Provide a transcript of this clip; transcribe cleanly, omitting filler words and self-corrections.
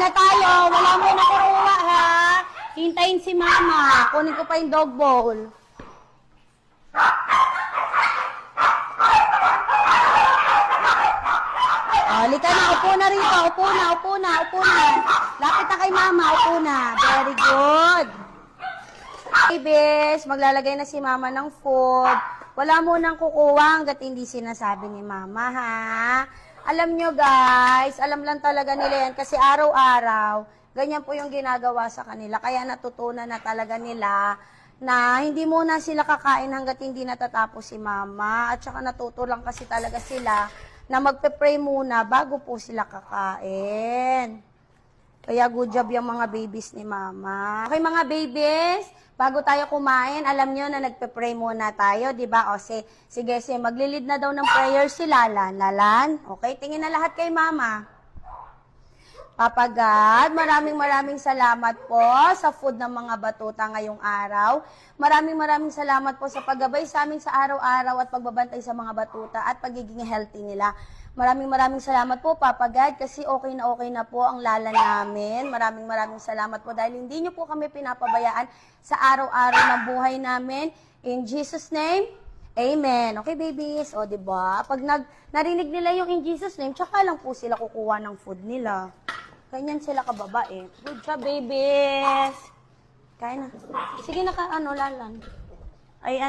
na tayo. Wala mo na kukuha, ha? Hintayin si mama. Kunin ko pa yung dog bowl. Halika na, upo na rito. Upo na, upo na, upo na. Lapit na kay mama, upo na. Very good. Babies, maglalagay na si mama ng food. Wala mo nang kukuha hanggat hindi sinasabi ni mama, ha? Alam nyo guys, alam lang talaga nila yan kasi araw-araw, ganyan po yung ginagawa sa kanila. Kaya natutunan na talaga nila na hindi muna sila kakain hanggat hindi natatapos si mama. At saka natuto lang kasi talaga sila na magpe-pray muna bago po sila kakain. Kaya good job yung mga babies ni mama. Okay mga babies, bago tayo kumain, alam nyo na nagpe-pray muna tayo, di ba? O sige, maglilid na daw ng prayer si Lalan. Lalan, okay, tingin na lahat kay mama. Papa God, maraming salamat po sa food ng mga batuta ngayong araw. Maraming salamat po sa paggabay sa amin sa araw-araw at pagbabantay sa mga batuta at pagiging healthy nila. Maraming salamat po, Papa God, kasi okay na po ang Lalan namin. Maraming salamat po dahil hindi niyo po kami pinapabayaan sa araw-araw ng buhay namin. In Jesus' name, Amen. Okay, babies? O, diba? Pag narinig nila yung in Jesus' name, tsaka lang po sila kukuha ng food nila. Ganyan sila kababae. Good job, babies. Kain na. Sige na Lalan. Ay,